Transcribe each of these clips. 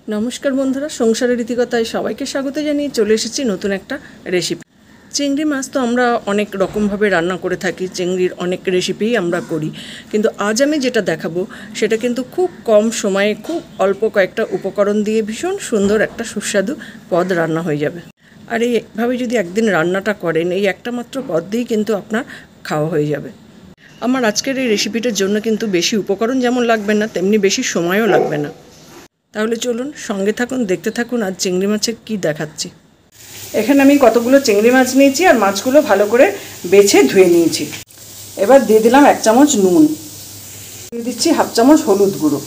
नमस्कार बंधुरा संसारेर रीतिकथाय सबाइके स्वागत जानिए चले एसेछि नतून एकटा रेसिपि। चिंगड़ी माछ तो आमरा अनेक रकम भावे रान्ना करे थाकी, चिंगड़िर अनेक रेसिपि आमरा करी, किन्तु आज आमि जेटा देखाबो सेटा किन्तु खूब कम समये खूब अल्प कयेकटा उपकरण दिए भीषण सुंदर एकटा सुस्वादु पद रान्ना हये जाबे। आर एइभावे जोदि एकदिन रान्नाटा करेन एइ एकटा मात्र पद दिएई किन्तु आपनार खाওয়া हये जाबे। आमार आजकेर एइ रेसिपिटार जोन्नो किन्तु बेशी उपकरण जेमन लागबे ना तेमनि बेशी समयও लागबे ना। তাহলে চলুন সঙ্গে থাকুন, দেখতে থাকুন আজ চিংড়ি মাছের কি দেখাচ্ছি। এখানে আমি কতগুলো চিংড়ি মাছ নিয়েছি আর মাছগুলো ভালো করে বেছে ধুয়ে নিয়েছি। এবার দিয়ে দিলাম 1 চামচ নুন, দিয়ে দিচ্ছি হাফ চামচ হলুদ গুঁড়ো।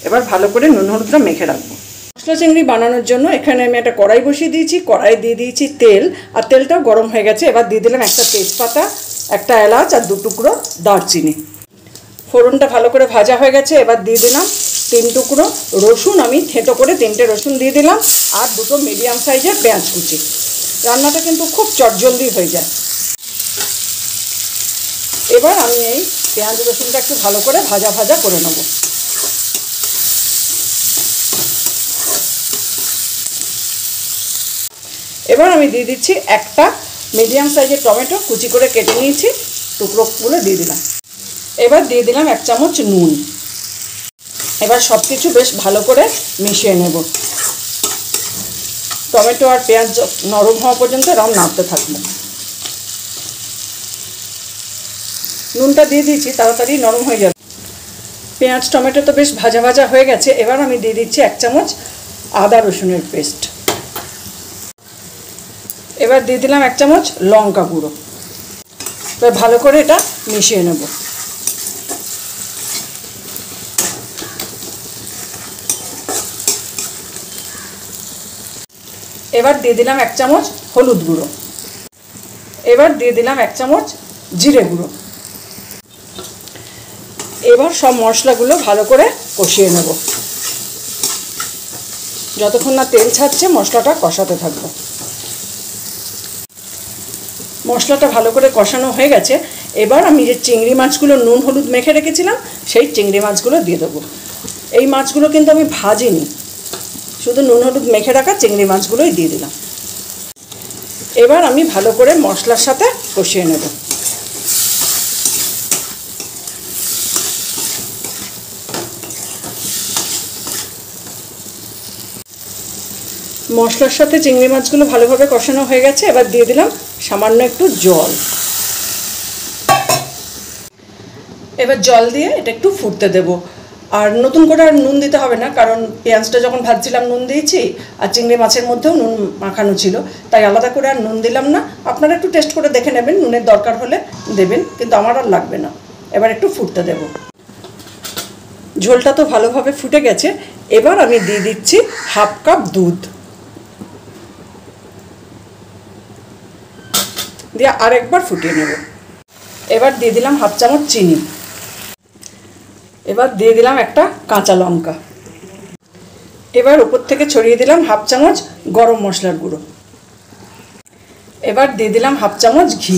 এবার ভালো করে নুন হলুদটা মেখে রাখবো। মশলা চিংড়ি বানানোর জন্য এখানে আমি একটা কড়াই বসিয়ে দিয়েছি, কড়াই দিয়ে দিয়েছি তেল, আর তেলটাও গরম হয়ে গেছে। এবার দিয়ে দিলাম একটা তেজপাতা, একটা এলাচ আর 2 টুকরো দারচিনি। ফোড়নটা ভালো করে ভাজা হয়ে গেছে। এবার দিয়ে দিলাম 3 টুকরো রসুন, আমি থেঁতো করে 3টে রসুন দিয়ে দিলাম, আর 2টো মিডিয়াম সাইজের পেঁয়াজ কুচি। রান্নাটা কিন্তু খুব চটজলদি হয়ে যায়। এবার আমি এই পেঁয়াজ রসুনটা একটু ভালো করে ভাজা ভাজা করে নেব। এবার আমি দিয়ে দিচ্ছি একটা মিডিয়াম সাইজের টমেটো, কুচি করে কেটে নিয়েছি, টুকরোগুলো দিয়ে দিলাম। এবার দিয়ে দিলাম 1 চামচ নুন। এবার সব কিছু বেশ ভালো করে মিশিয়ে নেব। টমেটো আর পেঁয়াজ নরম হওয়া পর্যন্ত এরকম নাড়তে থাকবো। নুনটা দিয়ে দিয়েছি, তাড়াতাড়ি নরম হয়ে যাবে। পেঁয়াজ টমেটো তো বেশ ভাজা ভাজা হয়ে গেছে। এবার আমি দিয়ে দিচ্ছি 1 চামচ আদা রসুনের পেস্ট। এবার দিয়ে দিলাম 1 চামচ লঙ্কা গুঁড়ো। এবার ভালো করে এটা মিশিয়ে নেব। এবার দিয়ে দিলাম 1 চামচ হলুদ গুঁড়ো। এবার দিয়ে দিলাম 1 চামচ জিরে গুঁড়ো। এবার সব মশলাগুলো ভালো করে কষিয়ে নেব। যতক্ষণ না তেল ছাড়ছে মশলাটা কষাতে থাকবো। মশলাটা ভালো করে কষানো হয়ে গেছে। এবার আমি যে চিংড়ি মাছগুলো নুন হলুদ মেখে রেখেছিলাম সেই চিংড়ি মাছগুলো দিয়ে দেবো। এই মাছগুলো কিন্তু আমি ভাজিনি, শুধু নুন হলুদ মেখে রাখা চিংড়ি মাছগুলোই দিয়ে দিলাম। এবার আমি ভালো করে মশলার সাথে কষিয়ে নেব। মশলার সাথে চিংড়ি মাছগুলো ভালোভাবে কষানো হয়ে গেছে। এবার দিয়ে দিলাম সামান্য একটু জল। এবার জল দিয়ে এটা একটু ফুটতে দেবো। আর নতুন করে আর নুন দিতে হবে না, কারণ পেঁয়াজটা যখন ভাজছিলাম নুন দিয়েছি, আর চিংড়ি মাছের মধ্যেও নুন মাখানো ছিল, তাই আলাদা করে আর নুন দিলাম না। আপনারা একটু টেস্ট করে দেখে নেবেন, নুনের দরকার হলে দেবেন, কিন্তু আমার আর লাগবে না। এবার একটু ফুটতে দেব। ঝোলটা তো ভালোভাবে ফুটে গেছে। এবার আমি দিয়ে দিচ্ছি হাফ কাপ দুধ, দিয়ে আরেকবার ফুটিয়ে নেব। এবার দিয়ে দিলাম হাফ চামচ চিনি। এবার দিয়ে দিলাম একটা কাঁচা লঙ্কা। এবার উপর থেকে ছড়িয়ে দিলাম হাফ চামচ গরম মশলার গুঁড়ো। এবার দিয়ে দিলাম হাফ চামচ ঘি।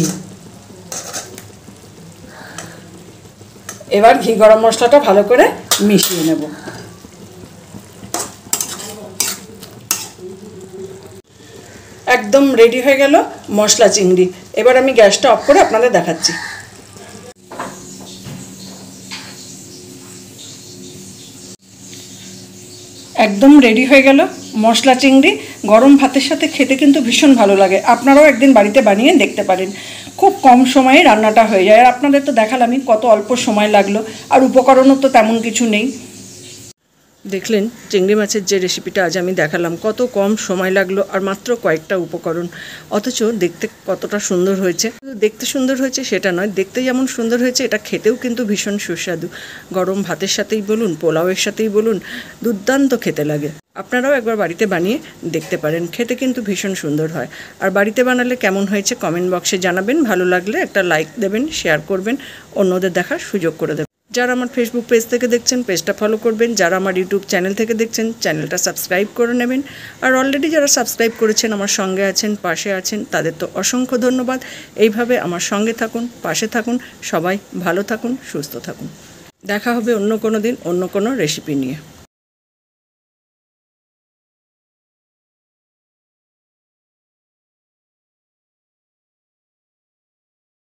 এবার ঘি গরম মশলাটা ভালো করে মিশিয়ে নেব। একদম রেডি হয়ে গেল মশলা চিংড়ি। এবার আমি গ্যাসটা অফ করে আপনাদের দেখাচ্ছি। একদম রেডি হয়ে গেল মশলা চিংড়ি। গরম ভাতের সাথে খেতে কিন্তু ভীষণ ভালো লাগে। আপনারাও একদিন বাড়িতে বানিয়ে দেখতে পারেন। খুব কম সময়ে রান্নাটা হয়ে যায়। আর আপনাদের তো দেখালামই কত অল্প সময় লাগলো, আর উপকরণও তো তেমন কিছু নেই। দেখলেন চিংড়ি মাছের যে রেসিপিটা আজ আমি দেখালাম, কত কম সময় লাগলো আর মাত্র কয়েকটা উপকরণ, অথচ দেখতে কতটা সুন্দর হয়েছে। দেখতে সুন্দর হয়েছে সেটা নয়, দেখতে যেমন সুন্দর হয়েছে এটা খেতেও কিন্তু ভীষণ সুস্বাদু। গরম ভাতের সাথেই বলুন, পোলাওয়ের সাথেই বলুন, দুর্দান্ত খেতে লাগে। আপনারাও একবার বাড়িতে বানিয়ে দেখতে পারেন, খেতে কিন্তু ভীষণ সুন্দর হয়। আর বাড়িতে বানালে কেমন হয়েছে কমেন্ট বক্সে জানাবেন। ভালো লাগলে একটা লাইক দেবেন, শেয়ার করবেন, অন্যদের দেখার সুযোগ করে দেবেন। যারা আমার ফেসবুক পেজ থেকে দেখছেন পেজটা ফলো করবেন, যারা আমার ইউটিউব চ্যানেল থেকে দেখছেন চ্যানেলটা সাবস্ক্রাইব করে নেবেন। আর অলরেডি যারা সাবস্ক্রাইব করেছেন, আমার সঙ্গে আছেন, পাশে আছেন, তাদের তো অসংখ্য ধন্যবাদ। এইভাবে আমার সঙ্গে থাকুন, পাশে থাকুন। সবাই ভালো থাকুন, সুস্থ থাকুন। দেখা হবে অন্য কোনো দিন অন্য কোনো রেসিপি নিয়ে।